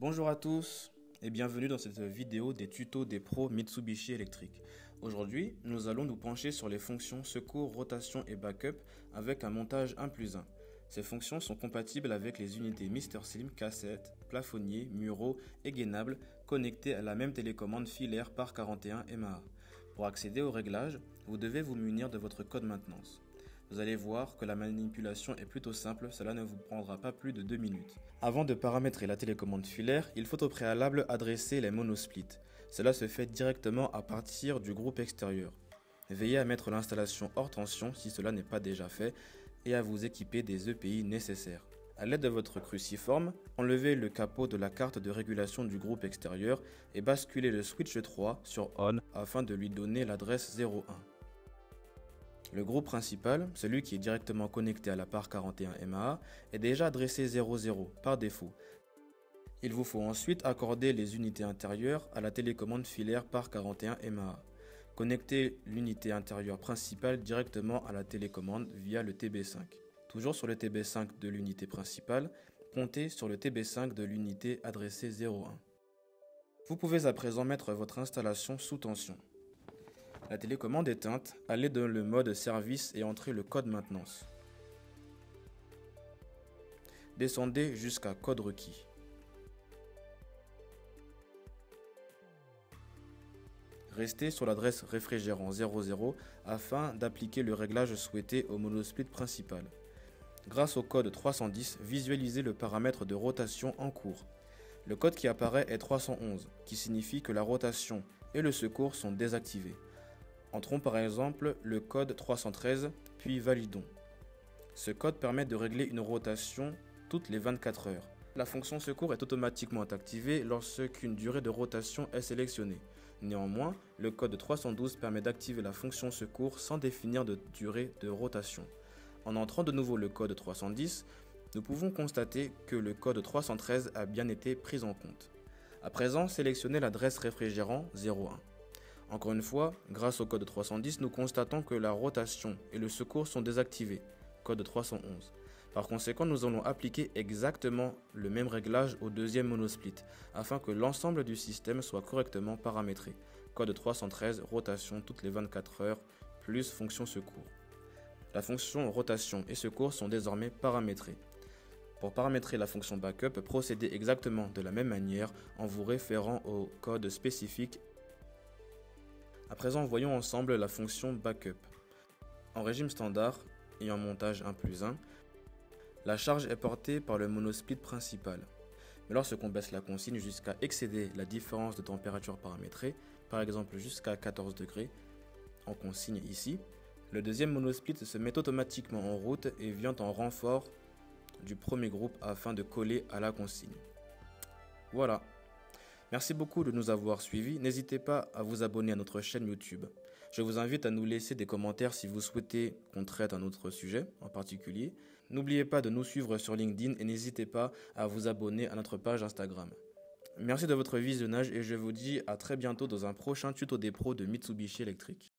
Bonjour à tous et bienvenue dans cette vidéo des tutos des pros Mitsubishi électrique. Aujourd'hui, nous allons nous pencher sur les fonctions secours, rotation et backup avec un montage 1+1. Ces fonctions sont compatibles avec les unités Mr Slim, cassette, plafonnier, Muro et gainable connectées à la même télécommande filaire par 41 mAh. Pour accéder aux réglages, vous devez vous munir de votre code maintenance. Vous allez voir que la manipulation est plutôt simple, cela ne vous prendra pas plus de 2 minutes. Avant de paramétrer la télécommande filaire, il faut au préalable adresser les monosplits. Cela se fait directement à partir du groupe extérieur. Veillez à mettre l'installation hors tension si cela n'est pas déjà fait et à vous équiper des EPI nécessaires. A l'aide de votre cruciforme, enlevez le capot de la carte de régulation du groupe extérieur et basculez le switch 3 sur ON afin de lui donner l'adresse 01. Le groupe principal, celui qui est directement connecté à la part 41 mAh, est déjà adressé 00 par défaut. Il vous faut ensuite accorder les unités intérieures à la télécommande filaire par 41 mAh. Connectez l'unité intérieure principale directement à la télécommande via le TB5. Toujours sur le TB5 de l'unité principale, comptez sur le TB5 de l'unité adressée 01. Vous pouvez à présent mettre votre installation sous tension. La télécommande éteinte, allez dans le mode service et entrez le code maintenance. Descendez jusqu'à code requis. Restez sur l'adresse réfrigérant 00 afin d'appliquer le réglage souhaité au monosplit principal. Grâce au code 310, visualisez le paramètre de rotation en cours. Le code qui apparaît est 311, qui signifie que la rotation et le secours sont désactivés. Entrons par exemple le code 313, puis validons. Ce code permet de régler une rotation toutes les 24 heures. La fonction secours est automatiquement activée lorsqu'une durée de rotation est sélectionnée. Néanmoins, le code 312 permet d'activer la fonction secours sans définir de durée de rotation. En entrant de nouveau le code 310, nous pouvons constater que le code 313 a bien été pris en compte. À présent, sélectionnez l'adresse réfrigérant 01. Encore une fois, grâce au code 310, nous constatons que la rotation et le secours sont désactivés, code 311. Par conséquent, nous allons appliquer exactement le même réglage au deuxième monosplit, afin que l'ensemble du système soit correctement paramétré, code 313, rotation toutes les 24 heures, plus fonction secours. La fonction rotation et secours sont désormais paramétrées. Pour paramétrer la fonction backup, procédez exactement de la même manière en vous référant au code spécifique. À présent, voyons ensemble la fonction backup. En régime standard et en montage 1+1, la charge est portée par le monosplit principal. Mais lorsqu'on baisse la consigne jusqu'à excéder la différence de température paramétrée, par exemple jusqu'à 14 degrés, en consigne ici, le deuxième monosplit se met automatiquement en route et vient en renfort du premier groupe afin de coller à la consigne. Voilà. Merci beaucoup de nous avoir suivis. N'hésitez pas à vous abonner à notre chaîne YouTube. Je vous invite à nous laisser des commentaires si vous souhaitez qu'on traite un autre sujet en particulier. N'oubliez pas de nous suivre sur LinkedIn et n'hésitez pas à vous abonner à notre page Instagram. Merci de votre visionnage et je vous dis à très bientôt dans un prochain tuto des pros de Mitsubishi électrique.